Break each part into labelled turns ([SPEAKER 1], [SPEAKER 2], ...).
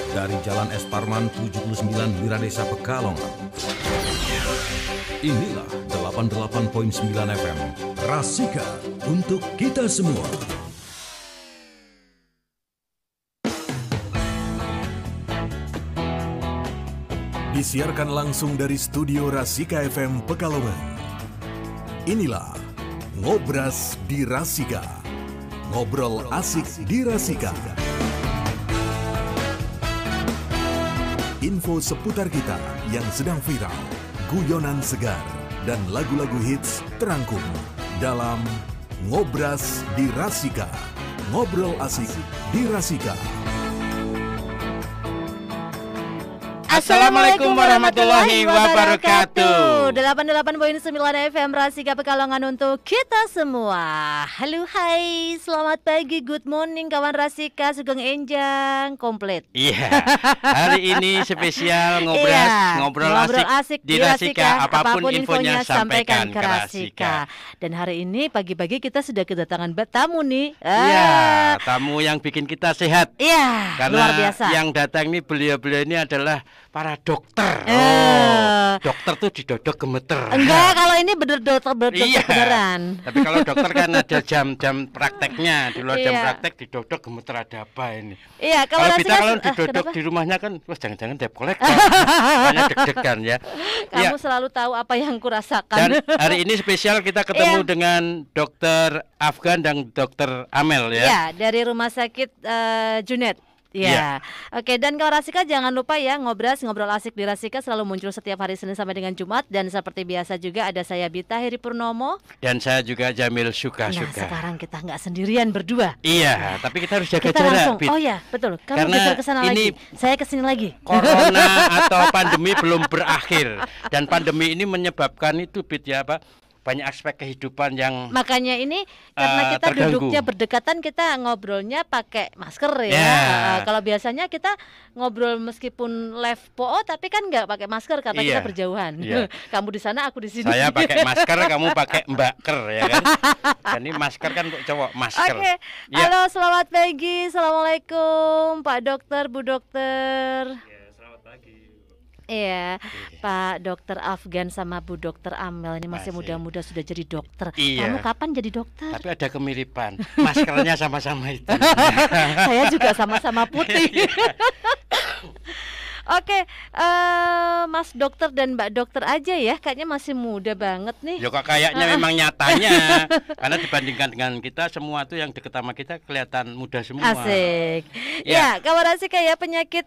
[SPEAKER 1] dari Jalan Es Parman 79 Wiradesa Pekalongan. Inilah 88.9 FM Rasika untuk kita semua.
[SPEAKER 2] Disiarkan langsung dari studio Rasika FM Pekalongan. Inilah Ngobras di Rasika. Ngobrol asik di Rasika. Info seputar kita yang sedang viral, guyonan segar, dan lagu-lagu hits terangkum dalam Ngobras di Rasika. Ngobrol asik di Rasika.
[SPEAKER 3] Assalamualaikum warahmatullahi wabarakatuh.
[SPEAKER 4] 88.9 FM Rasika Pekalongan untuk kita semua. Halo, hai, selamat pagi, good morning kawan Rasika, Sugeng Enjang, komplit.
[SPEAKER 3] Iya, hari ini spesial ngobrol asik di Rasika. Apapun infonya sampaikan ke Rasika.
[SPEAKER 4] Dan hari ini pagi-pagi kita sudah kedatangan tamu nih.
[SPEAKER 3] Iya, tamu yang bikin kita sehat.
[SPEAKER 4] Iya, luar biasa.
[SPEAKER 3] Yang datang ini beliau-beliau ini adalah para dokter. Dokter tuh didodok gemeter.
[SPEAKER 4] Enggak, kalau ini dokter
[SPEAKER 3] iya.
[SPEAKER 4] Beneran.
[SPEAKER 3] Tapi kalau dokter kan ada jam-jam prakteknya. Di luar jam praktek didodok gemeter ada apa ini?
[SPEAKER 4] Iya,
[SPEAKER 3] kalau kita kalau didodok di rumahnya kan, wah jangan-jangan debt collector. Banyak deg-degan ya.
[SPEAKER 4] Kamu selalu tahu apa yang kurasakan.
[SPEAKER 3] Dan hari ini spesial kita ketemu dengan Dokter Afgan dan Dokter Amel ya.
[SPEAKER 4] Iya, dari Rumah Sakit Junet. Ya, Oke, dan kawan Rasika jangan lupa ya, ngobrol asik di Rasika selalu muncul setiap hari Senin sampai dengan Jumat. Dan seperti biasa juga ada saya Bita Heri Purnomo.
[SPEAKER 3] Dan saya juga Jamil Suka.
[SPEAKER 4] Nah, sekarang kita nggak sendirian berdua.
[SPEAKER 3] Iya, tapi kita harus jaga
[SPEAKER 4] kita
[SPEAKER 3] jarak.
[SPEAKER 4] Langsung, oh ya, betul. Kamu geser ke sana lagi, saya kesini lagi.
[SPEAKER 3] Corona atau pandemi belum berakhir. Dan pandemi ini menyebabkan itu Bit ya Pak, banyak aspek kehidupan yang
[SPEAKER 4] makanya ini karena kita
[SPEAKER 3] terganggu.
[SPEAKER 4] Duduknya berdekatan, kita ngobrolnya pakai masker ya. Kalau biasanya kita ngobrol meskipun live PO tapi kan nggak pakai masker karena kita berjauhan. Kamu di sana, aku di sini.
[SPEAKER 3] Saya pakai masker, kamu pakai mbaker ya kan. Dan ini masker kan untuk cowok, masker.
[SPEAKER 4] Oke. Halo, selamat pagi. Assalamualaikum Pak Dokter, Bu Dokter. Iya, Pak Dokter Afgan sama Bu Dokter Amel ini masih muda-muda sudah jadi dokter.
[SPEAKER 3] Iya.
[SPEAKER 4] Kamu kapan jadi dokter?
[SPEAKER 3] Tapi ada kemiripan, maskernya sama-sama itu.
[SPEAKER 4] Saya juga sama-sama putih. Oke, Mas Dokter dan Mbak Dokter aja ya, kayaknya masih muda banget nih.
[SPEAKER 3] Ya kok kayaknya memang nyatanya, karena dibandingkan dengan kita semua tuh yang deket sama kita kelihatan muda semua.
[SPEAKER 4] Asik. Ya, kawan Rasika ya, penyakit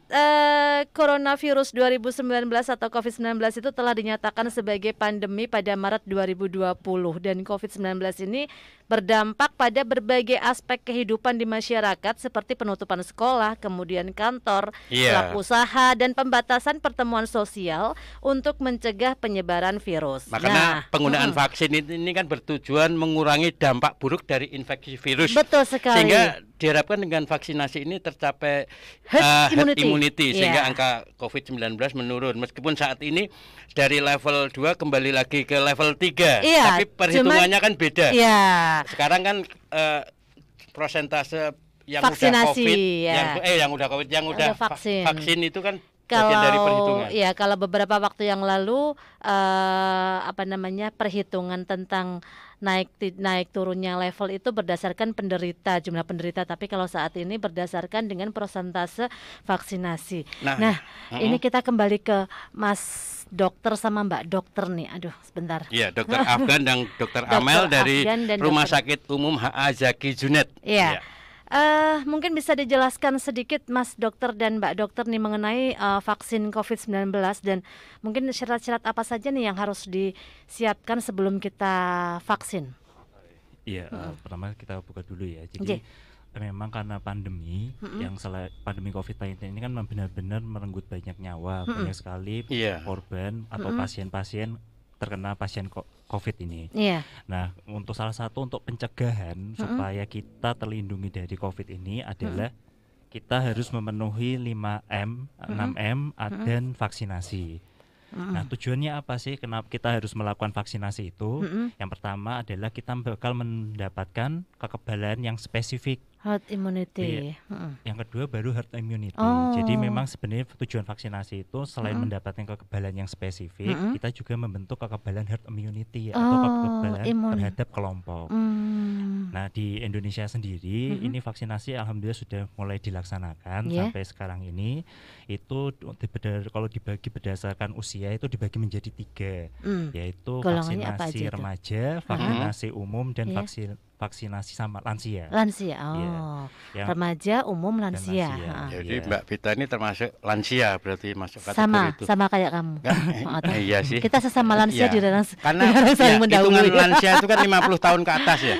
[SPEAKER 4] coronavirus 2019 atau COVID-19 itu telah dinyatakan sebagai pandemi pada Maret 2020 dan COVID-19 ini berdampak pada berbagai aspek kehidupan di masyarakat seperti penutupan sekolah, kemudian kantor, pelaku usaha dan pembatasan pertemuan sosial untuk mencegah penyebaran virus.
[SPEAKER 3] Makanya penggunaan vaksin ini kan bertujuan mengurangi dampak buruk dari infeksi virus.
[SPEAKER 4] Betul sekali.
[SPEAKER 3] Sehingga diharapkan dengan vaksinasi ini tercapai herd immunity sehingga angka COVID-19 menurun. Meskipun saat ini dari level 2 kembali lagi ke level 3. Tapi perhitungannya kan beda. Sekarang kan persentase yang
[SPEAKER 4] vaksinasi,
[SPEAKER 3] udah COVID, yang udah vaksin itu kan dari perhitungan.
[SPEAKER 4] Kalau beberapa waktu yang lalu perhitungan tentang naik turunnya level itu berdasarkan jumlah penderita, tapi kalau saat ini berdasarkan dengan persentase vaksinasi. Nah, ini kita kembali ke Mas Dokter sama Mbak Dokter nih. Aduh, sebentar.
[SPEAKER 3] Iya, Dokter Afgan dan Dokter Amel dari Rumah Sakit Umum HA Zaki Junet.
[SPEAKER 4] Iya. Mungkin bisa dijelaskan sedikit Mas Dokter dan Mbak Dokter nih mengenai vaksin COVID-19 dan mungkin syarat-syarat apa saja nih yang harus disiapkan sebelum kita vaksin?
[SPEAKER 5] Iya, pertama kita buka dulu ya. Jadi memang karena pandemi yang pandemi COVID-19 ini kan benar-benar merenggut banyak nyawa, banyak sekali korban atau pasien-pasien terkena pasien COVID ini. Nah, untuk salah satu untuk pencegahan supaya kita terlindungi dari COVID ini adalah kita harus memenuhi 5M, 6M dan vaksinasi. Nah, tujuannya apa sih? Kenapa kita harus melakukan vaksinasi itu? Yang pertama adalah kita bakal mendapatkan kekebalan yang spesifik.
[SPEAKER 4] Herd immunity.
[SPEAKER 5] Yang kedua baru herd immunity. Jadi memang sebenarnya tujuan vaksinasi itu selain mendapatkan kekebalan yang spesifik, kita juga membentuk kekebalan herd immunity atau kekebalan terhadap kelompok. Nah, di Indonesia sendiri ini vaksinasi alhamdulillah sudah mulai dilaksanakan sampai sekarang ini. Itu kalau dibagi berdasarkan usia itu dibagi menjadi 3, yaitu vaksinasi remaja, vaksinasi umum dan vaksinasi sama lansia.
[SPEAKER 4] Remaja, umum, lansia.
[SPEAKER 3] Jadi Mbak Vita ini termasuk lansia, berarti masuk kategori itu.
[SPEAKER 4] Sama kayak kamu.
[SPEAKER 3] Iya sih.
[SPEAKER 4] Kita sesama lansia dilarang
[SPEAKER 3] saling mendahului. Hitungan lansia itu kan 50 tahun ke atas ya.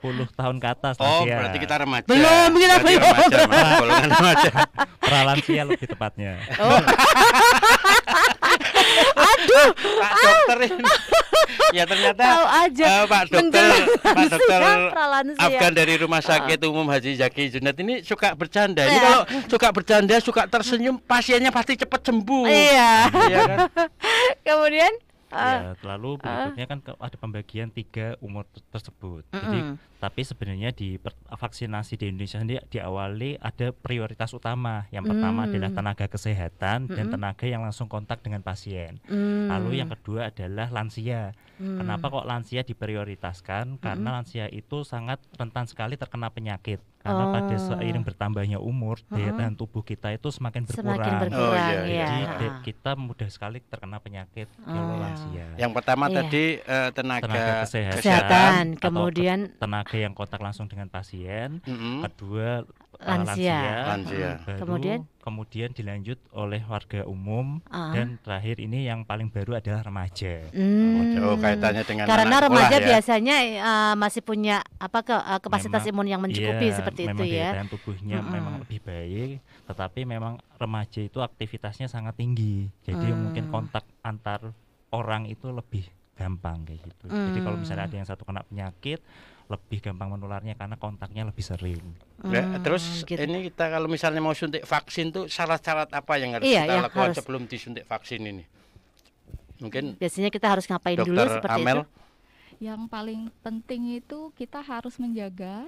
[SPEAKER 5] 60 tahun ke atas.
[SPEAKER 3] Oh, berarti kita remaja.
[SPEAKER 4] Belum, kita belum.
[SPEAKER 3] Golongan remaja.
[SPEAKER 5] Pralansia lebih tepatnya.
[SPEAKER 4] Aduh,
[SPEAKER 3] Pak dokter ini. Ya ternyata Pak dokter Afgan dari Rumah Sakit Umum Haji Zaki Juned ini suka bercanda. Ini kalau suka bercanda, suka tersenyum, pasiennya pasti cepat sembuh.
[SPEAKER 4] Iya kan? Kemudian
[SPEAKER 5] lalu berikutnya kan ada pembagian 3 umur tersebut. Jadi tapi sebenarnya di vaksinasi di Indonesia sendiri diawali ada prioritas utama. Yang pertama adalah tenaga kesehatan dan tenaga yang langsung kontak dengan pasien. Lalu yang kedua adalah lansia. Kenapa kok lansia diprioritaskan? Karena lansia itu sangat rentan sekali terkena penyakit. Karena pada seiring bertambahnya umur, daya tahan tubuh kita itu semakin berkurang. Jadi kita mudah sekali terkena penyakit kalau lansia.
[SPEAKER 3] Yang pertama tadi tenaga
[SPEAKER 4] kesehatan, kemudian
[SPEAKER 5] tenaga yang kontak langsung dengan pasien, kedua lansia. Kemudian dilanjut oleh warga umum, dan terakhir ini yang paling baru adalah remaja.
[SPEAKER 3] Kaitannya dengan
[SPEAKER 4] karena remaja biasanya masih punya kapasitas imun yang mencukupi seperti itu ya.
[SPEAKER 5] Daya tahan tubuhnya memang lebih baik, tetapi memang remaja itu aktivitasnya sangat tinggi. Jadi mungkin kontak antar orang itu lebih gampang kayak gitu. Jadi kalau misalnya ada yang satu kena penyakit, lebih gampang menularnya karena kontaknya lebih sering.
[SPEAKER 3] Terus gitu. Ini kita kalau misalnya mau suntik vaksin tuh syarat-syarat apa yang harus kita lakukan sebelum disuntik vaksin ini? Mungkin
[SPEAKER 4] biasanya kita harus ngapain dulu seperti
[SPEAKER 3] Amel?
[SPEAKER 4] itu?
[SPEAKER 6] Yang paling penting itu kita harus menjaga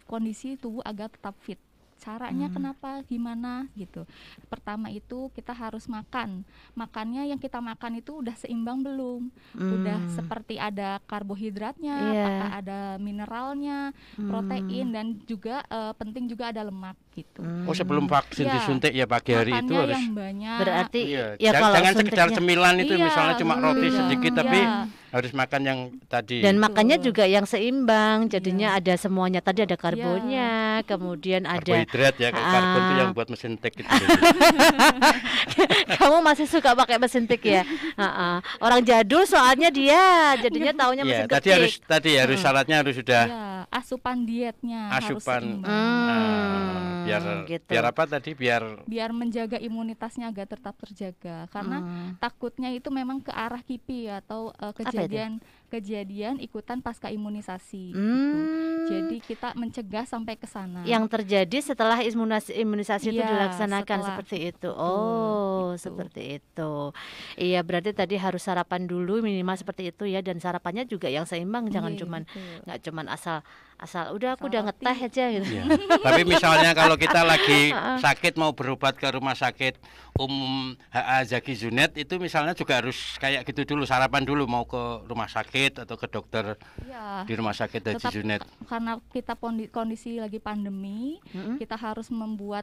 [SPEAKER 6] kondisi tubuh agar tetap fit. Caranya kenapa, gimana gitu. Pertama itu kita harus makan. Makannya yang kita makan itu udah seimbang belum? Udah seperti ada karbohidratnya, apakah ada mineralnya, protein, dan juga penting juga ada lemak gitu.
[SPEAKER 3] Sebelum vaksin disuntik ya pagi hari itu harus
[SPEAKER 6] yang banyak.
[SPEAKER 4] Berarti
[SPEAKER 3] jangan sekedar cemilan itu misalnya cuma roti sedikit tapi harus makan yang tadi.
[SPEAKER 4] Dan makannya juga yang seimbang, jadinya ada semuanya. Tadi ada karbonnya, kemudian ada
[SPEAKER 3] karbohidrat ya, karbon itu yang buat mesin tik itu.
[SPEAKER 4] Kamu masih suka pakai mesin tik ya? Orang jadul soalnya dia jadinya taunya mesin tik.
[SPEAKER 3] Tadi harus syaratnya harus sudah.
[SPEAKER 6] Asupan dietnya harus seimbang.
[SPEAKER 3] Biar apa tadi? Biar
[SPEAKER 6] menjaga imunitasnya agar tetap terjaga. Karena takutnya itu memang ke arah KIPI atau kejadian ikutan pasca imunisasi gitu. Jadi kita mencegah sampai ke sana.
[SPEAKER 4] Yang terjadi setelah imunisasi itu dilaksanakan seperti itu. Seperti itu. Iya, berarti tadi harus sarapan dulu minimal seperti itu ya, dan sarapannya juga yang seimbang, jangan nggak cuman asal udah aku udah ngeteh aja gitu.
[SPEAKER 3] Tapi misalnya kalau kita lagi sakit mau berobat ke Rumah Sakit Umum HA Zaki Juned itu misalnya juga harus kayak gitu dulu, sarapan dulu mau ke rumah sakit atau ke dokter di Rumah Sakit Haji Juned.
[SPEAKER 6] Karena kita kondisi lagi pandemi, kita harus membuat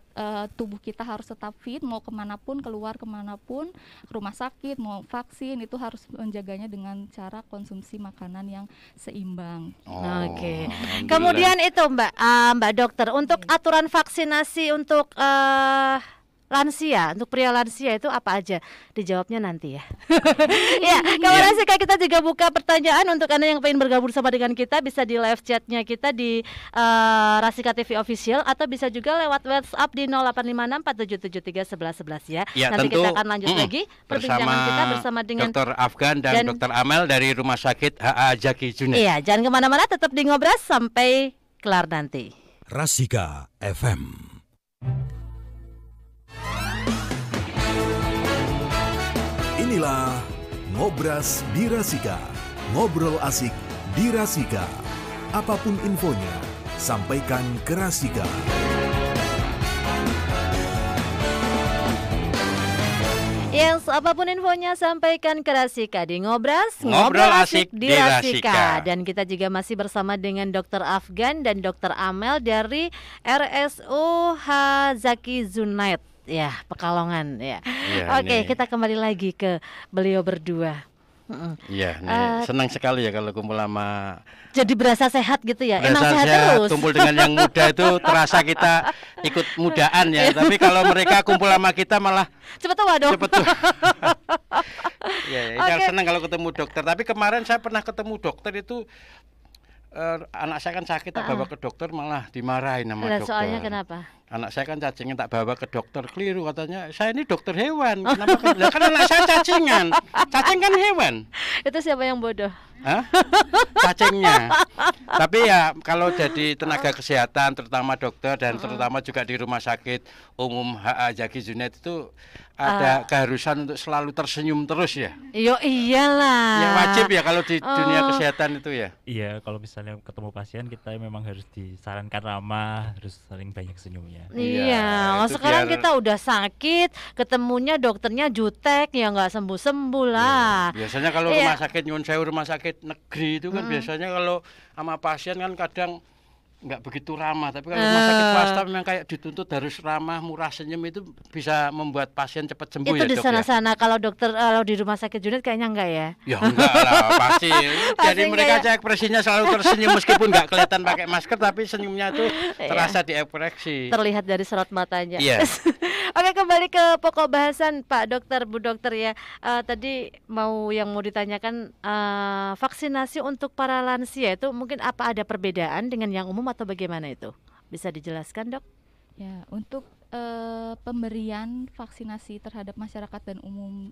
[SPEAKER 6] tubuh kita harus tetap fit, mau kemanapun, keluar kemanapun, rumah sakit, mau vaksin, itu harus menjaganya dengan cara konsumsi makanan yang seimbang.
[SPEAKER 4] Oke. Kemudian itu Mbak Dokter, untuk aturan vaksinasi untuk lansia, untuk pria lansia itu apa aja? Dijawabnya nanti ya. Ya, kawan Rasika, kita juga buka pertanyaan untuk Anda yang ingin bergabung sama dengan kita, bisa di live chatnya kita di Rasika TV Official, atau bisa juga lewat WhatsApp di 085647731111 ya. Nanti kita akan lanjut lagi perbincangan kita bersama dengan
[SPEAKER 3] Dr. Afgan dan Dr. Amel dari Rumah Sakit HA Zaki Juned.
[SPEAKER 4] Iya, jangan kemana-mana, tetap di Ngobras sampai kelar nanti.
[SPEAKER 2] Rasika FM. Inilah Ngobras di Rasika. Ngobrol asik di Rasika. Apapun infonya, sampaikan ke Rasika.
[SPEAKER 4] Yes, apapun infonya sampaikan ke Rasika di Ngobras,
[SPEAKER 3] Ngobrol asik di Rasika.
[SPEAKER 4] Dan kita juga masih bersama dengan Dr. Afgan dan Dr. Amel dari RSUH Zaki Zunaid, ya, Pekalongan, ya. Oke, kita kembali lagi ke beliau berdua.
[SPEAKER 3] Iya, senang sekali ya kalau kumpul sama.
[SPEAKER 4] Jadi berasa sehat gitu ya.
[SPEAKER 3] Berasa
[SPEAKER 4] emang sehat terus.
[SPEAKER 3] Kumpul dengan yang muda itu terasa kita ikut mudaan ya. Tapi kalau mereka kumpul sama kita malah
[SPEAKER 4] cepet tua dong.
[SPEAKER 3] Cepet tua. Ya, senang kalau ketemu dokter. Tapi kemarin saya pernah ketemu dokter itu. Anak saya kan sakit, tak bawa ke dokter malah dimarahin sama dokter.
[SPEAKER 4] Soalnya kenapa?
[SPEAKER 3] Anak saya kan cacingan, tak bawa ke dokter, keliru katanya. Saya ini dokter hewan. Kenapa? Kan anak saya cacingan. Cacing kan hewan.
[SPEAKER 4] Itu siapa yang bodoh?
[SPEAKER 3] Hah? Cacingnya. Tapi ya kalau jadi tenaga kesehatan, terutama dokter dan terutama juga di rumah sakit umum HA Zaki Zunaid itu ada keharusan untuk selalu tersenyum terus ya.
[SPEAKER 4] Yo iyalah.
[SPEAKER 3] Ya wajib ya kalau di dunia kesehatan itu ya.
[SPEAKER 5] Iya, kalau misalnya ketemu pasien kita memang harus disarankan ramah, harus sering banyak senyumnya.
[SPEAKER 4] Iya, sekarang kita udah sakit, ketemunya dokternya jutek, ya nggak sembuh-sembuh lah.
[SPEAKER 3] Ya, biasanya kalau rumah sakit nyuwun sewu, rumah sakit negeri itu kan biasanya kalau sama pasien kan kadang nggak begitu ramah, tapi kalau rumah sakit swasta memang kayak dituntut harus ramah, murah, senyum, itu bisa membuat pasien cepat sembuh.
[SPEAKER 4] Itu
[SPEAKER 3] ya,
[SPEAKER 4] di sana-sana. Kalau dokter, kalau di rumah sakit Zunaid kayaknya enggak ya?
[SPEAKER 3] Ya enggak lah, pasti. Jadi mereka aja ekspresinya selalu tersenyum meskipun nggak kelihatan pakai masker, tapi senyumnya itu terasa di ekspresi.
[SPEAKER 4] Terlihat dari sorot matanya.
[SPEAKER 3] Iya.
[SPEAKER 4] Oke, kembali ke pokok bahasan Pak Dokter, Bu Dokter ya. Tadi mau ditanyakan vaksinasi untuk para lansia itu mungkin apa ada perbedaan dengan yang umum atau bagaimana itu? Bisa dijelaskan, Dok?
[SPEAKER 6] Ya, untuk pemberian vaksinasi terhadap masyarakat dan umum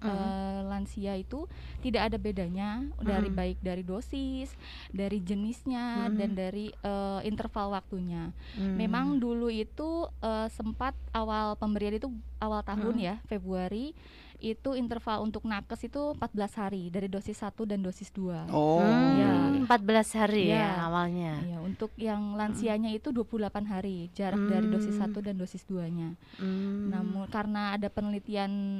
[SPEAKER 6] lansia itu tidak ada bedanya dari baik dari dosis, dari jenisnya dan dari interval waktunya. Memang dulu itu sempat awal pemberian itu awal tahun ya, Februari, itu interval untuk nakes itu 14 hari dari dosis 1 dan dosis 2.
[SPEAKER 4] Oh. Ya, 14 hari ya awalnya.
[SPEAKER 6] Ya, untuk yang lansianya itu 28 hari jarak dari dosis 1 dan dosis 2-nya. Namun karena ada penelitian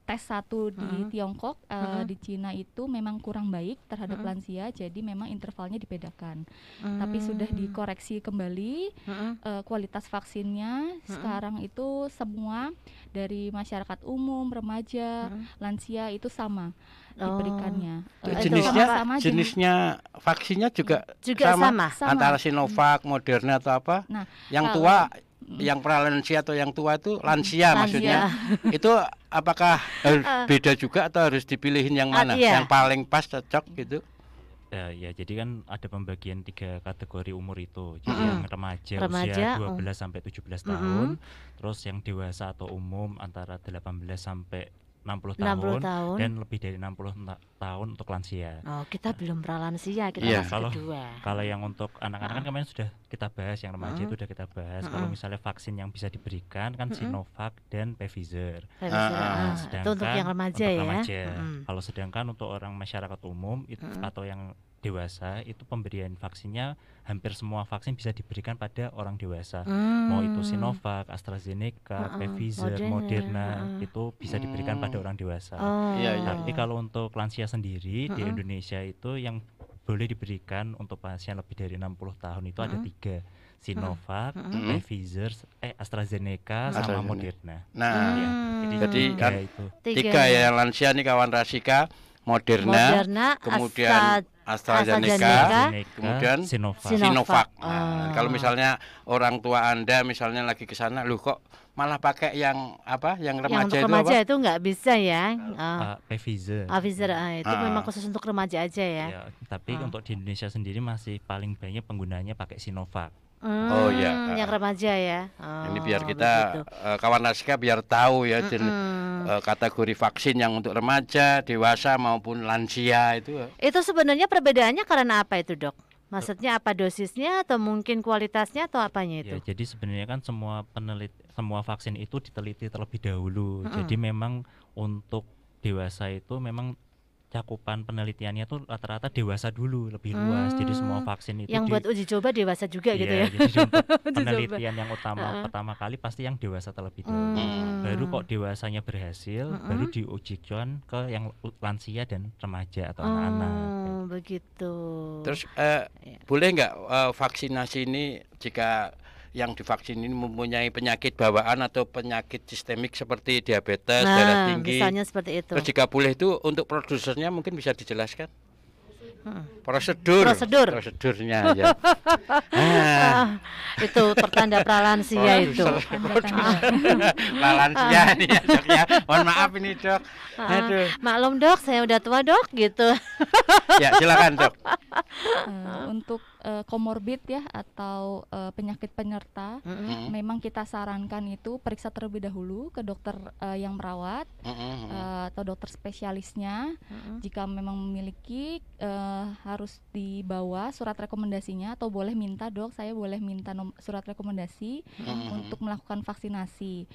[SPEAKER 6] tes 1 di Tiongkok, di Cina itu memang kurang baik terhadap lansia, jadi memang intervalnya dibedakan. Tapi sudah dikoreksi kembali kualitas vaksinnya. Sekarang itu semua dari masyarakat umum, remaja, lansia itu sama diberikannya.
[SPEAKER 3] Jenisnya vaksinnya juga sama. Antara Sinovac, Moderna atau apa?
[SPEAKER 6] Nah,
[SPEAKER 3] yang tua, yang pralansia atau yang tua itu lansia maksudnya. Itu apakah beda juga atau harus dipilihin yang mana? Yang paling pas cocok gitu?
[SPEAKER 5] Ya, jadi kan ada pembagian 3 kategori umur itu. Jadi yang remaja usia 12 sampai 17 tahun, terus yang dewasa atau umum antara 18 sampai 60 tahun dan lebih dari 60 tahun untuk lansia.
[SPEAKER 4] Oh, kita belum pralansia, kita masih kedua.
[SPEAKER 5] Kalau yang untuk anak-anak kan kemarin sudah kita bahas, yang remaja itu sudah kita bahas. Kalau misalnya vaksin yang bisa diberikan kan Sinovac dan Pfizer.
[SPEAKER 4] Itu untuk yang remaja ya.
[SPEAKER 5] Kalau sedangkan untuk orang masyarakat umum itu atau yang dewasa itu pemberian vaksinnya hampir semua vaksin bisa diberikan pada orang dewasa. Mau itu Sinovac, AstraZeneca, Pfizer, Moderna itu bisa diberikan pada orang dewasa. Tapi kalau untuk lansia sendiri di Indonesia itu yang boleh diberikan untuk pasien lebih dari 60 tahun itu ada 3. Sinovac, Pfizer, AstraZeneca sama Moderna.
[SPEAKER 3] Nah, jadi kan 3 ya yang lansia nih kawan Rasika, Moderna, kemudian AstraZeneca, kemudian Sinovac. Nah, kalau misalnya orang tua Anda misalnya lagi ke sana, loh kok malah pakai yang apa? Yang remaja
[SPEAKER 4] itu
[SPEAKER 3] remaja
[SPEAKER 4] itu nggak bisa ya.
[SPEAKER 5] Pfizer.
[SPEAKER 4] Pfizer itu memang khusus untuk remaja aja ya.
[SPEAKER 5] Tapi untuk di Indonesia sendiri masih paling banyak penggunanya pakai Sinovac.
[SPEAKER 4] Yang remaja ya.
[SPEAKER 3] Ini biar kita kawan Rasika biar tahu ya kategori vaksin yang untuk remaja, dewasa maupun lansia itu.
[SPEAKER 4] Itu sebenarnya perbedaannya karena apa itu, Dok? Maksudnya apa dosisnya atau mungkin kualitasnya atau apanya itu?
[SPEAKER 5] Ya, jadi sebenarnya kan semua vaksin itu diteliti terlebih dahulu. Jadi memang untuk dewasa itu memang cakupan penelitiannya tuh rata-rata dewasa dulu lebih luas. Jadi semua vaksin itu
[SPEAKER 4] yang buat uji coba dewasa juga gitu ya.
[SPEAKER 5] Jadi untuk penelitian yang utama pertama kali pasti yang dewasa terlebih dahulu. Baru kok dewasanya berhasil, baru diujikan ke yang lansia dan remaja atau anak-anak.
[SPEAKER 4] Begitu.
[SPEAKER 3] Terus boleh nggak vaksinasi ini jika yang divaksin ini mempunyai penyakit bawaan atau penyakit sistemik seperti diabetes, darah tinggi.
[SPEAKER 4] Misalnya seperti itu.
[SPEAKER 3] Terus jika boleh itu untuk produsernya mungkin bisa dijelaskan. Prosedurnya ya.
[SPEAKER 4] Itu pertanda pralansia itu.
[SPEAKER 3] Pralansia ini ya Dok ya. Mohon maaf ini Dok. Aduh.
[SPEAKER 4] Maklum Dok, saya udah tua Dok gitu.
[SPEAKER 3] Ya silakan Dok.
[SPEAKER 6] Untuk komorbid ya atau penyakit penyerta, memang kita sarankan itu periksa terlebih dahulu ke dokter yang merawat atau dokter spesialisnya. Jika memang memiliki harus dibawa surat rekomendasinya atau boleh minta dok, saya boleh minta surat rekomendasi untuk melakukan vaksinasi.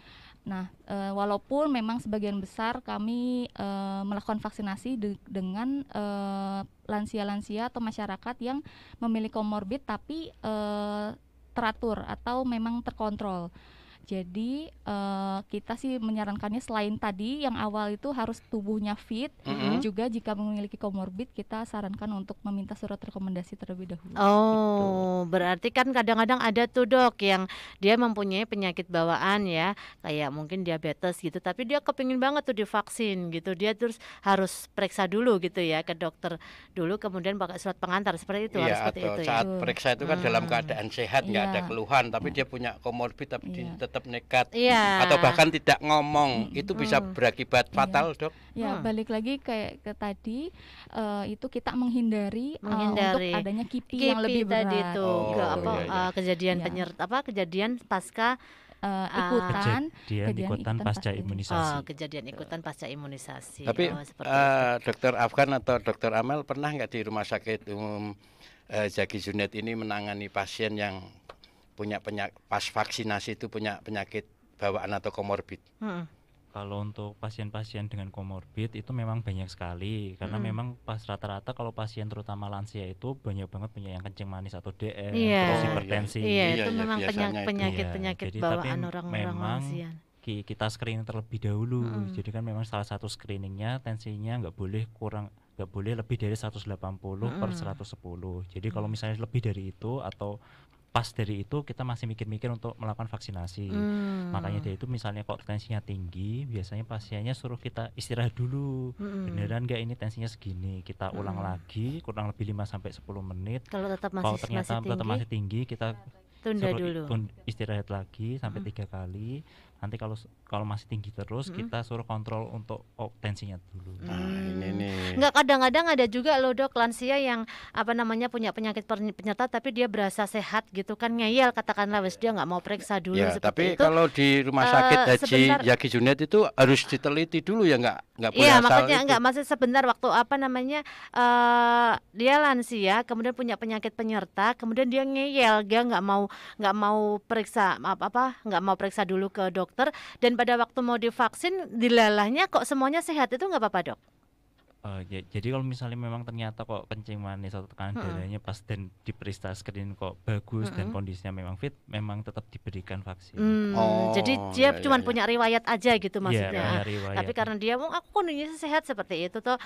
[SPEAKER 6] Nah, walaupun memang sebagian besar kami melakukan vaksinasi dengan lansia-lansia atau masyarakat yang memiliki komorbid tapi teratur atau memang terkontrol. Jadi kita sih menyarankannya selain tadi yang awal itu harus tubuhnya fit, juga jika memiliki komorbid kita sarankan untuk meminta surat rekomendasi terlebih dahulu.
[SPEAKER 4] Gitu. Berarti kan kadang-kadang ada tuh dok yang dia mempunyai penyakit bawaan ya, kayak mungkin diabetes gitu, tapi dia kepingin banget tuh divaksin gitu, dia terus harus periksa dulu gitu ya ke dokter dulu, kemudian pakai surat pengantar seperti itu.
[SPEAKER 3] Iya, seperti itu saat ya. Periksa itu kan dalam keadaan sehat, nggak ada keluhan, tapi dia punya komorbid tapi tetap nekat atau bahkan tidak ngomong, itu bisa berakibat fatal dok.
[SPEAKER 6] Ya balik lagi kayak ke tadi itu kita menghindari untuk adanya KIPI yang lebih berat.
[SPEAKER 4] Tadi itu kejadian kejadian pasca
[SPEAKER 5] ikutan pasca imunisasi.
[SPEAKER 4] Kejadian ikutan pasca imunisasi.
[SPEAKER 3] Tapi Dokter Afgan atau Dokter Amel pernah nggak di Rumah Sakit Umum Zaki Junet ini menangani pasien yang punya pas vaksinasi itu punya penyakit bawaan atau komorbid?
[SPEAKER 5] Kalau untuk pasien-pasien dengan komorbid itu memang banyak sekali, karena memang pas rata-rata kalau pasien terutama lansia itu banyak banget punya yang kencing manis atau DM, terus hipertensi.
[SPEAKER 4] Itu memang penyakit bawaan orang-orang lansia.
[SPEAKER 5] Kita screening terlebih dahulu. Jadi kan memang salah satu screeningnya tensinya nggak boleh lebih dari 180 per 110. Jadi kalau misalnya lebih dari itu atau pas dari itu kita masih mikir-mikir untuk melakukan vaksinasi. Makanya dari itu misalnya kok tensinya tinggi, biasanya pasiennya suruh kita istirahat dulu. Beneran nggak ini tensinya segini? Kita ulang lagi kurang lebih 5-10 menit.
[SPEAKER 4] Kalau
[SPEAKER 5] ternyata masih tinggi, kita
[SPEAKER 4] tunda dulu.
[SPEAKER 5] Istirahat lagi sampai 3 kali. Nanti kalau masih tinggi terus kita suruh kontrol untuk tensinya dulu.
[SPEAKER 4] Enggak, kadang-kadang ada juga loh dok lansia yang punya penyakit penyerta tapi dia berasa sehat gitu kan, ngeyel katakanlah, wes dia nggak mau periksa dulu.
[SPEAKER 3] Ya, tapi itu, kalau di Rumah Sakit Haji Zaki Junet itu harus diteliti dulu ya, nggak boleh asal. Iya,
[SPEAKER 4] makanya nggak masih sebentar waktu dia lansia kemudian punya penyakit penyerta kemudian dia ngeyel, dia nggak mau periksa nggak mau periksa dulu ke dokter, dan pada waktu mau divaksin dilalahnya kok semuanya sehat, itu nggak apa-apa dok?
[SPEAKER 5] Jadi kalau misalnya memang ternyata kok kencing manis atau tekanan darahnya pas dan diperiksa screen kok bagus dan kondisinya memang fit, memang tetap diberikan vaksin.
[SPEAKER 4] Jadi dia cuma punya riwayat aja gitu maksudnya. Tapi karena dia aku kondisinya sehat seperti itu toh,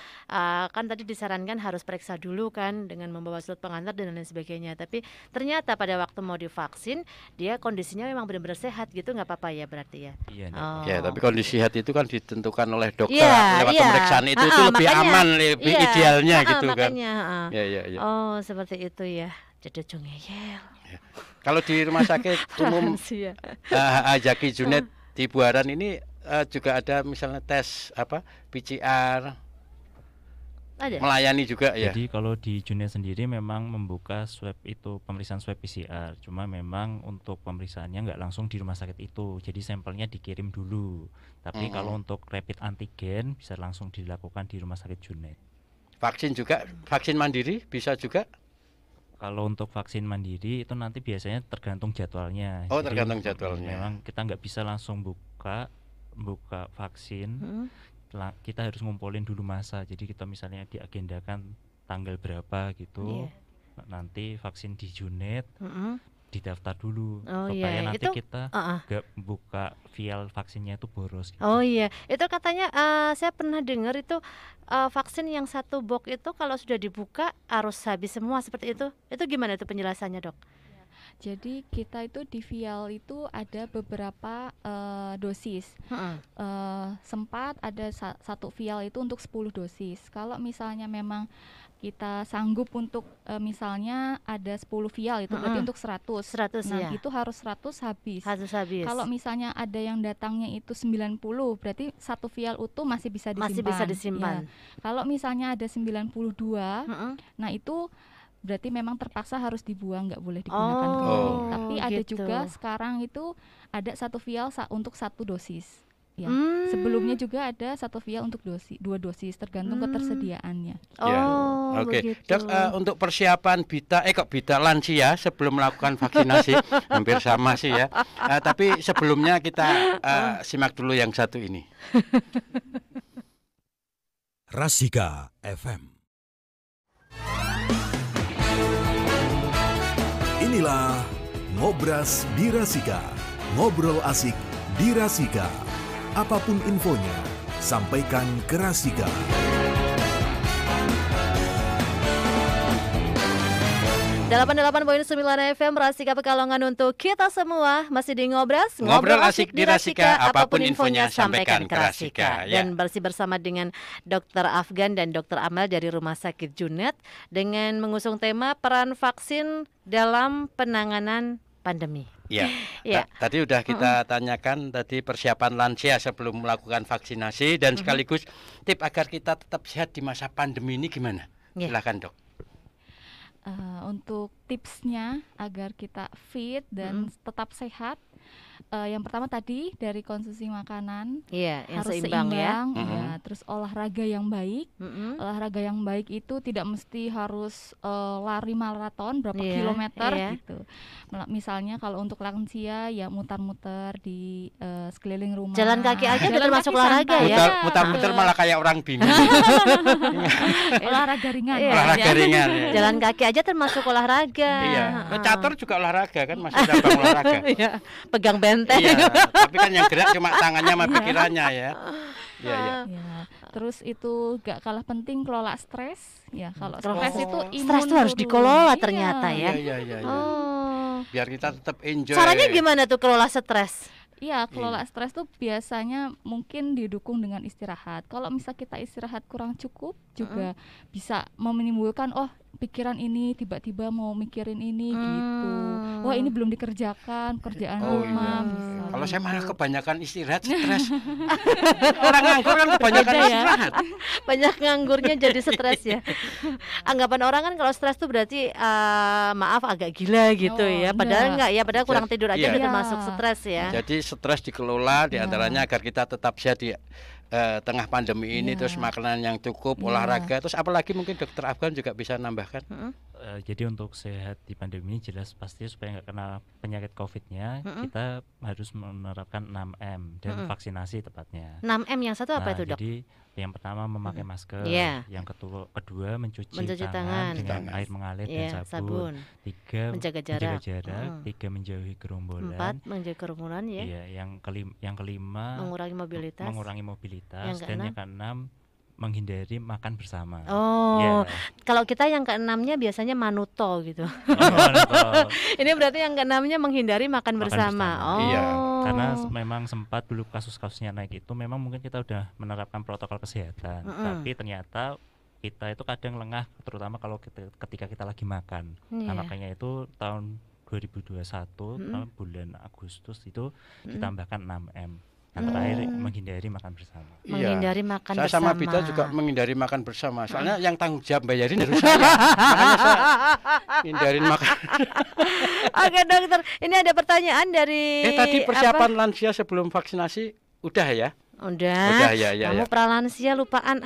[SPEAKER 4] kan tadi disarankan harus periksa dulu kan dengan membawa surat pengantar dan lain sebagainya. Tapi ternyata pada waktu mau divaksin dia kondisinya memang benar-benar sehat gitu, nggak apa-apa ya berarti ya.
[SPEAKER 3] Ya, tapi kondisi sehat itu kan ditentukan oleh dokter lewat pemeriksaan itu lebih aman, lebih idealnya gitu
[SPEAKER 4] makanya,
[SPEAKER 3] kan. Ya.
[SPEAKER 4] Oh seperti itu ya. Jadi ngeyel.
[SPEAKER 3] Kalau di Rumah Sakit Umum Zaki Junet di Buaran ini juga ada misalnya tes PCR. Ada. Melayani juga ya.
[SPEAKER 5] Jadi kalau di Junet sendiri memang membuka swab itu pemeriksaan swab PCR. Cuma memang untuk pemeriksaannya nggak langsung di rumah sakit itu. Jadi sampelnya dikirim dulu. Tapi kalau untuk rapid antigen bisa langsung dilakukan di rumah sakit Junet.
[SPEAKER 3] Vaksin juga, vaksin mandiri bisa juga.
[SPEAKER 5] Kalau untuk vaksin mandiri itu nanti biasanya tergantung jadwalnya.
[SPEAKER 3] Oh, tergantung jadwalnya.
[SPEAKER 5] Memang kita nggak bisa langsung buka vaksin. kita harus ngumpulin dulu masa. Jadi kita misalnya diagendakan tanggal berapa gitu, nanti vaksin di unit, didaftar dulu supaya nanti itu, kita gak buka vial vaksinnya itu boros gitu.
[SPEAKER 4] Oh iya, itu katanya saya pernah dengar itu vaksin yang 1 box itu kalau sudah dibuka harus habis semua seperti itu. Itu gimana itu penjelasannya, Dok?
[SPEAKER 6] Jadi kita itu di vial itu ada beberapa dosis. Sempat ada 1 vial itu untuk 10 dosis. Kalau misalnya memang kita sanggup untuk misalnya ada 10 vial itu berarti untuk 100. Nah, itu harus 100 habis. Kalau misalnya ada yang datangnya itu 90, berarti 1 vial utuh masih bisa disimpan. Ya. Kalau misalnya ada 92, nah itu berarti memang terpaksa harus dibuang, nggak boleh digunakan kembali. Tapi ada juga sekarang itu ada 1 vial untuk 1 dosis. Ya. Sebelumnya juga ada 1 vial untuk 2 dosis tergantung ketersediaannya.
[SPEAKER 3] Oke. Dok, untuk persiapan Bita lansia sebelum melakukan vaksinasi hampir sama sih ya. Tapi sebelumnya kita simak dulu yang satu ini.
[SPEAKER 2] Rasika FM. Inilah Ngobras di Rasika. Ngobrol asik di Rasika. Apapun infonya, sampaikan ke Rasika.
[SPEAKER 4] Delapan 88.9 FM Rasika Pekalongan untuk kita semua. Masih di Ngobras,
[SPEAKER 3] ngobrol asik di Rasika. Apapun infonya sampaikan ke Rasika.
[SPEAKER 4] Dan masih bersama dengan Dr. Afgan dan Dr. Amel dari Rumah Sakit Junet dengan mengusung tema peran vaksin dalam penanganan pandemi.
[SPEAKER 3] Ya. Tadi udah kita tanyakan tadi persiapan lansia sebelum melakukan vaksinasi dan sekaligus tip agar kita tetap sehat di masa pandemi ini gimana? Silakan, Dok.
[SPEAKER 6] Untuk tipsnya agar kita fit dan tetap sehat, yang pertama tadi dari konsumsi makanan
[SPEAKER 4] yang
[SPEAKER 6] harus
[SPEAKER 4] seimbang ya.
[SPEAKER 6] Terus olahraga yang baik. Olahraga yang baik itu tidak mesti harus lari maraton berapa kilometer gitu. Misalnya kalau untuk lansia ya mutar-mutar di sekeliling rumah.
[SPEAKER 4] Jalan kaki aja termasuk olahraga ya.
[SPEAKER 3] Mutar-mutar malah kayak orang bingung.
[SPEAKER 6] Olahraga ringan.
[SPEAKER 3] Olahraga ringan.
[SPEAKER 4] Jalan kaki aja termasuk olahraga.
[SPEAKER 3] Catur juga olahraga kan, masih cabang olahraga.
[SPEAKER 4] Pegang benteng.
[SPEAKER 3] Tapi kan yang gerak cuma tangannya sama pikirannya ya.
[SPEAKER 6] Terus itu gak kalah penting kelola stres. Ya, kalau stres itu
[SPEAKER 4] stres itu harus dikelola ternyata ya.
[SPEAKER 3] Biar kita tetap enjoy.
[SPEAKER 4] Caranya gimana tuh kelola stres?
[SPEAKER 6] Iya, kelola stres tuh biasanya mungkin didukung dengan istirahat. Kalau misal kita istirahat kurang cukup juga bisa menimbulkan pikiran ini tiba-tiba mau mikirin ini gitu. Wah, ini belum dikerjakan kerjaan rumah.
[SPEAKER 3] Kalau saya malah kebanyakan istirahat stres. Orang nganggur kan kebanyakan istirahat.
[SPEAKER 4] Banyak nganggurnya jadi stres ya. Anggapan orang kan kalau stres tuh berarti maaf agak gila gitu ya. Padahal enggak ya, padahal kurang tidur aja udah termasuk stres ya.
[SPEAKER 3] Jadi stres dikelola diantaranya agar kita tetap sehat di tengah pandemi ini, terus makanan yang cukup, olahraga, terus apalagi mungkin Dokter Afgan juga bisa nambahkan.
[SPEAKER 5] Jadi untuk sehat di pandemi jelas pasti supaya nggak kena penyakit COVID-nya kita harus menerapkan 6M dan vaksinasi tepatnya.
[SPEAKER 4] 6M yang satu apa itu, Dok?
[SPEAKER 5] Jadi yang pertama memakai masker, yang kedua mencuci tangan dengan air mengalir dan sabun. 3 menjaga jarak. 3 menjauhi kerumunan.
[SPEAKER 4] 4 menjauhi kerumunan ya.
[SPEAKER 5] Yang kelima
[SPEAKER 4] mengurangi mobilitas.
[SPEAKER 5] Dan yang keenam menghindari makan bersama.
[SPEAKER 4] Kalau kita yang keenamnya biasanya manuto gitu. Ini berarti yang keenamnya menghindari makan bersama.
[SPEAKER 5] Karena memang sempat dulu kasus-kasusnya naik itu memang mungkin kita udah menerapkan protokol kesehatan, tapi ternyata kita itu kadang lengah, terutama kalau ketika kita lagi makan. Nah, makanya itu tahun 2021 bulan Agustus itu ditambahkan 6M. Antara terakhir menghindari makan bersama.
[SPEAKER 4] Menghindari makan bersama.
[SPEAKER 3] Saya sama Bita juga menghindari makan bersama. Soalnya yang tanggung jawab bayarin harus saya. Makanya saya hindarin makan.
[SPEAKER 4] Oke, Dokter, ini ada pertanyaan dari
[SPEAKER 3] tadi persiapan lansia sebelum vaksinasi udah ya?
[SPEAKER 4] Udah ya. Kamu pralansia lupaan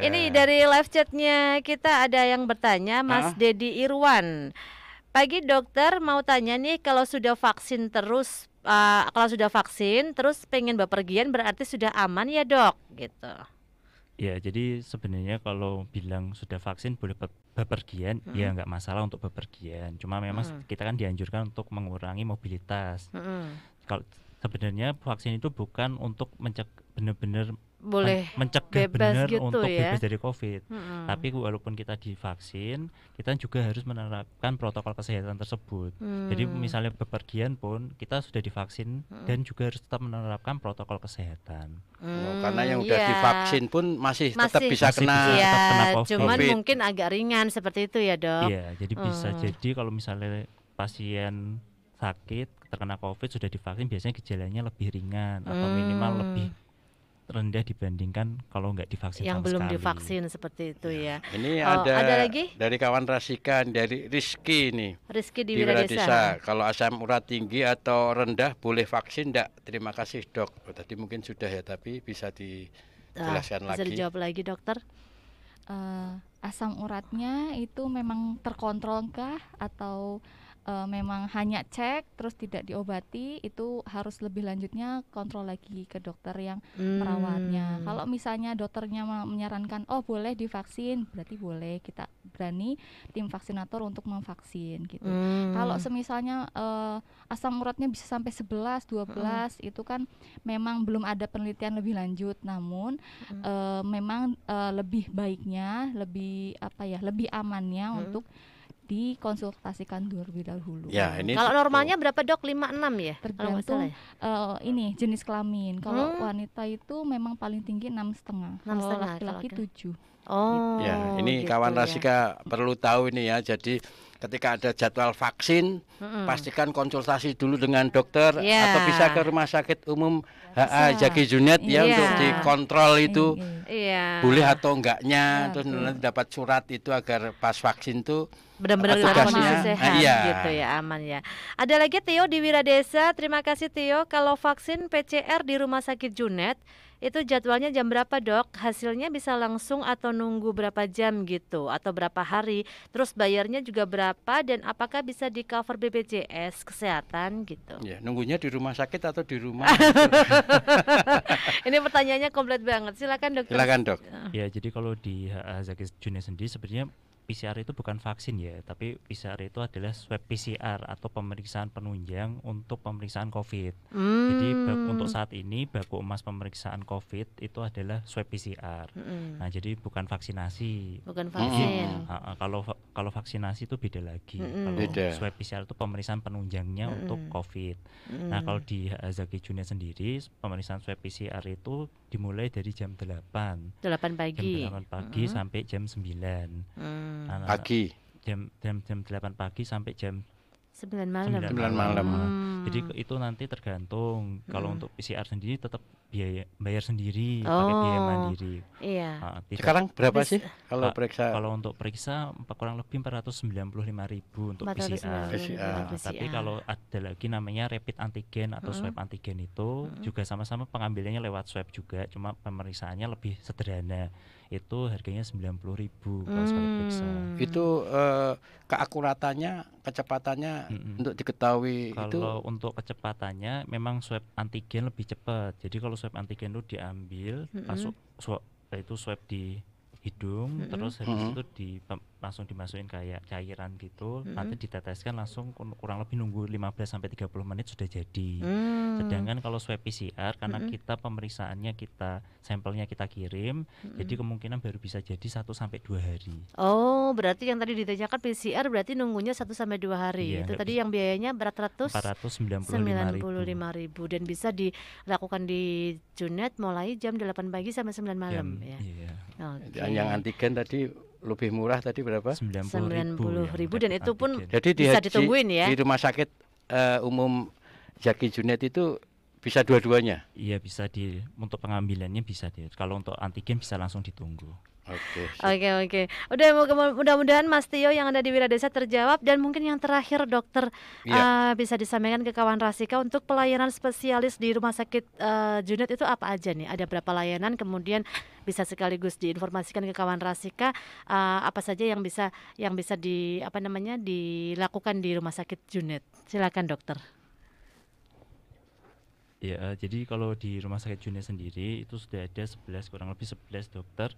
[SPEAKER 4] Ini dari live chatnya kita ada yang bertanya, Mas Dedi Irwan. Pagi dokter, mau tanya nih, kalau sudah vaksin terus kalau sudah vaksin terus pengen bepergian berarti sudah aman ya dok gitu.
[SPEAKER 5] Ya, jadi sebenarnya kalau bilang sudah vaksin boleh bepergian, ya nggak masalah untuk bepergian. Cuma memang kita kan dianjurkan untuk mengurangi mobilitas. Kalau sebenarnya vaksin itu bukan untuk benar-benar mencegah benar gitu untuk bebas dari COVID. Tapi walaupun kita divaksin, kita juga harus menerapkan protokol kesehatan tersebut. Jadi misalnya bepergian pun kita sudah divaksin dan juga harus tetap menerapkan protokol kesehatan.
[SPEAKER 3] Karena yang udah divaksin pun masih tetap bisa kena
[SPEAKER 4] COVID. Cuman mungkin agak ringan seperti itu ya dok.
[SPEAKER 5] Iya, jadi bisa jadi kalau misalnya pasien sakit terkena COVID sudah divaksin, biasanya gejalanya lebih ringan atau minimal lebih rendah dibandingkan kalau nggak divaksin
[SPEAKER 4] yang
[SPEAKER 5] sama
[SPEAKER 4] belum
[SPEAKER 5] sekali.
[SPEAKER 4] Divaksin seperti itu ya.
[SPEAKER 3] Ini ada lagi dari kawan Rasika, dari Rizky nih.
[SPEAKER 4] Rizky di Wiradesa.
[SPEAKER 3] Kalau asam urat tinggi atau rendah boleh vaksin enggak? Terima kasih dok. Tadi mungkin sudah ya, tapi bisa dijelaskan lagi.
[SPEAKER 4] Bisa dijawab lagi dokter.
[SPEAKER 6] Asam uratnya itu memang terkontrol kah atau memang hanya cek terus tidak diobati? Itu harus lebih lanjutnya kontrol lagi ke dokter yang merawatnya. Kalau misalnya dokternya menyarankan oh boleh divaksin, berarti boleh, kita berani tim vaksinator untuk memvaksin gitu. Kalau semisalnya asam uratnya bisa sampai 11, 12 itu kan memang belum ada penelitian lebih lanjut, namun memang lebih baiknya, lebih amannya untuk dikonsultasikan terlebih dahulu.
[SPEAKER 3] Ya, ini
[SPEAKER 4] kalau normalnya berapa dok? 5-6 ya?
[SPEAKER 6] Tergantung ini jenis kelamin. Kalau wanita itu memang paling tinggi 6,5. Kalau laki-laki 7.
[SPEAKER 4] Oh.
[SPEAKER 3] Ya, ini gitu kawan Rasika perlu tahu ini ya. Jadi ketika ada jadwal vaksin, pastikan konsultasi dulu dengan dokter atau bisa ke rumah sakit umum HA Zaki Junet ya untuk dikontrol itu boleh atau enggaknya, terus nanti dapat surat itu agar pas vaksin tuh
[SPEAKER 4] benar-benar kondisi sehat gitu ya, aman ya. Ada lagi Tio di Wiradesa. Terima kasih Tio. Kalau vaksin PCR di Rumah Sakit Junet itu jadwalnya jam berapa dok? Hasilnya bisa langsung atau nunggu berapa jam gitu atau berapa hari? Terus bayarnya juga berapa dan apakah bisa di cover BPJS kesehatan gitu?
[SPEAKER 3] Ya, nunggunya di rumah sakit atau di rumah?
[SPEAKER 4] Ini pertanyaannya komplit banget. Silakan dokter.
[SPEAKER 3] Silakan dok.
[SPEAKER 5] Ya, jadi kalau di Zaki Junet sendiri sebenarnya PCR itu bukan vaksin ya, tapi PCR itu adalah swab PCR atau pemeriksaan penunjang untuk pemeriksaan COVID. Jadi untuk saat ini baku emas pemeriksaan COVID itu adalah swab PCR. Nah, jadi bukan vaksinasi.
[SPEAKER 4] Bukan vaksin.
[SPEAKER 5] Kalau vaksinasi itu beda lagi. Kalau swab PCR itu pemeriksaan penunjangnya untuk COVID. Nah, kalau di Zaki Junet sendiri pemeriksaan swab PCR itu dimulai dari jam 8
[SPEAKER 4] pagi.
[SPEAKER 5] Jam 8 pagi sampai jam 9.
[SPEAKER 3] Pagi
[SPEAKER 5] jam 8 pagi sampai jam
[SPEAKER 4] 9 malam.
[SPEAKER 5] Jadi itu nanti tergantung. Kalau untuk PCR sendiri tetap bayar sendiri, pakai biaya mandiri.
[SPEAKER 4] Iya.
[SPEAKER 3] Sekarang berapa sih kalau periksa?
[SPEAKER 5] Kalau untuk periksa kurang lebih 495.000 untuk PCR. Tapi kalau ada lagi namanya rapid antigen atau swab antigen itu juga sama-sama pengambilannya lewat swab juga, cuma pemeriksaannya lebih sederhana. Itu harganya 90.000 kalau sekali periksa.
[SPEAKER 3] Itu keakuratannya, kecepatannya untuk diketahui
[SPEAKER 5] kalau
[SPEAKER 3] itu.
[SPEAKER 5] Kalau untuk kecepatannya memang swab antigen lebih cepat. Jadi kalau swab antigen itu diambil, masuk swab di hidung, terus habis itu langsung dimasukin kayak cairan gitu, nanti diteteskan langsung kurang lebih nunggu 15-30 menit sudah jadi. Sedangkan kalau swab PCR karena kita pemeriksaannya sampelnya kita kirim, jadi kemungkinan baru bisa jadi 1-2 hari.
[SPEAKER 4] Oh, berarti yang tadi ditanyakan PCR berarti nunggunya 1-2 hari.
[SPEAKER 5] Iya,
[SPEAKER 4] itu tadi yang biayanya 495.000 dan bisa dilakukan di Junet mulai jam 8 pagi sampai 9 malam ya.
[SPEAKER 5] Iya.
[SPEAKER 4] Okay.
[SPEAKER 3] Yang antigen tadi lebih murah tadi berapa?
[SPEAKER 4] 90.000 dan itu pun
[SPEAKER 3] jadi
[SPEAKER 4] bisa ditungguin ya.
[SPEAKER 3] Di rumah sakit umum Zaki Junet itu bisa dua-duanya?
[SPEAKER 5] Iya, bisa untuk pengambilannya bisa kalau untuk antigen bisa langsung ditunggu.
[SPEAKER 4] Oke. Mudah-mudahan Mas Tio yang ada di Wiradesa terjawab. Dan mungkin yang terakhir dokter bisa disampaikan ke kawan Rasika untuk pelayanan spesialis di Rumah Sakit Junet itu apa aja nih? Ada berapa layanan? Kemudian bisa sekaligus diinformasikan ke kawan Rasika apa saja yang bisa dilakukan di Rumah Sakit Junet. Silakan dokter.
[SPEAKER 5] Ya, jadi kalau di Rumah Sakit Junet sendiri itu sudah ada kurang lebih 11 dokter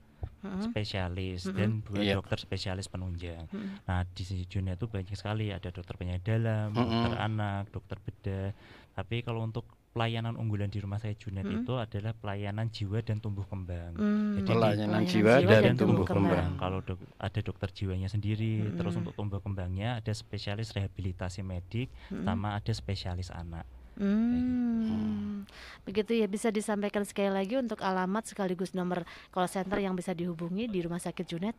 [SPEAKER 5] spesialis dan 2 dokter spesialis penunjang. Nah, di Junet itu banyak sekali, ada dokter penyakit dalam, dokter anak, dokter bedah. Tapi kalau untuk pelayanan unggulan di Rumah Sakit Junet itu adalah pelayanan jiwa dan tumbuh kembang.
[SPEAKER 3] Jadi pelayanan jiwa dan tumbuh kembang.
[SPEAKER 5] Kalau ada dokter jiwanya sendiri, terus untuk tumbuh kembangnya ada spesialis rehabilitasi medik, sama ada spesialis anak.
[SPEAKER 4] Begitu ya, bisa disampaikan sekali lagi untuk alamat sekaligus nomor call center yang bisa dihubungi di Rumah Sakit Junet?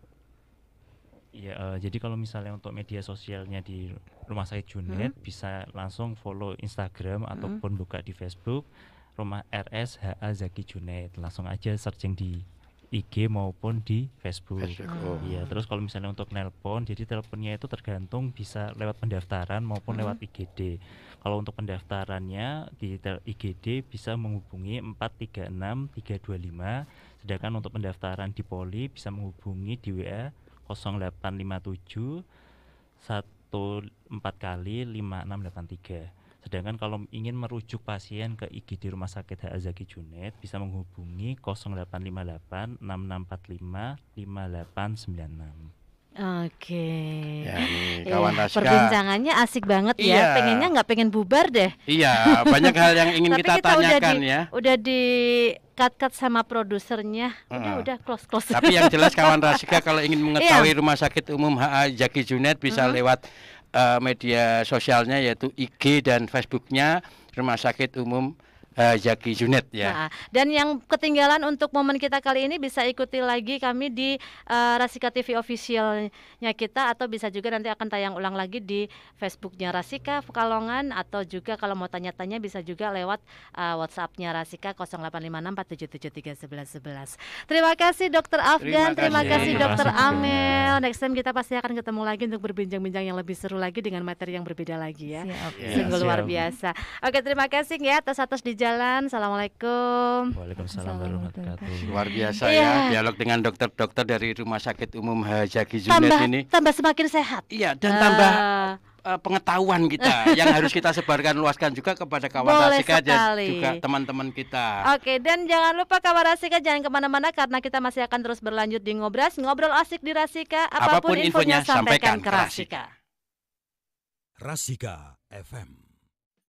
[SPEAKER 5] Ya, jadi kalau misalnya untuk media sosialnya di Rumah Sakit Junet bisa langsung follow Instagram ataupun buka di Facebook Rumah RSHA Zaki Junet. Langsung aja searching di IG maupun di Facebook. Iya, terus kalau misalnya untuk nelpon, jadi teleponnya itu tergantung bisa lewat pendaftaran maupun lewat IGD. Kalau untuk pendaftarannya di IGD bisa menghubungi 436 325, sedangkan untuk pendaftaran di Poli bisa menghubungi di WA 0857 14 kali 5683. Sedangkan kalau ingin merujuk pasien ke IGD Rumah Sakit HA Zaki Junet bisa menghubungi 0858 6645 5896.
[SPEAKER 4] Oke.
[SPEAKER 3] Ya, kawan Rasika.
[SPEAKER 4] Perbincangannya asik banget ya. Pengennya nggak pengen bubar deh.
[SPEAKER 3] Iya, banyak hal yang ingin kita tanyakan
[SPEAKER 4] udah di cut sama produsernya. Udah close.
[SPEAKER 3] Tapi yang jelas kawan Rasika kalau ingin mengetahui Rumah Sakit Umum HA Zaki Junet bisa lewat media sosialnya yaitu IG dan Facebooknya Rumah Sakit Umum Zaki Junet ya.
[SPEAKER 4] Nah, dan yang ketinggalan untuk momen kita kali ini bisa ikuti lagi kami di Rasika TV officialnya kita, atau bisa juga nanti akan tayang ulang lagi di Facebooknya Rasika Pekalongan, atau juga kalau mau tanya-tanya bisa juga lewat WhatsAppnya Rasika 085647731111. Terima kasih Dokter Afgan, terima kasih Dokter Amel. Next time kita pasti akan ketemu lagi untuk berbincang-bincang yang lebih seru lagi dengan materi yang berbeda lagi ya. Sungguh luar biasa. Oke, terima kasih ya atas di jalan. Assalamualaikum.
[SPEAKER 5] Waalaikumsalam warahmatullahi wabarakatuh.
[SPEAKER 3] Luar biasa ya dialog dengan dokter-dokter dari Rumah Sakit Umum HA Zaki Junet ini.
[SPEAKER 4] Tambah semakin sehat.
[SPEAKER 3] Iya, dan tambah pengetahuan kita yang harus kita sebarkan luaskan juga kepada kawan Rasika dan juga teman-teman kita.
[SPEAKER 4] Oke, dan jangan lupa kawan Rasika jangan kemana-mana karena kita masih akan terus berlanjut di Ngobras, ngobrol asik di Rasika. Apapun infonya sampaikan ke Rasika.
[SPEAKER 2] Rasika FM.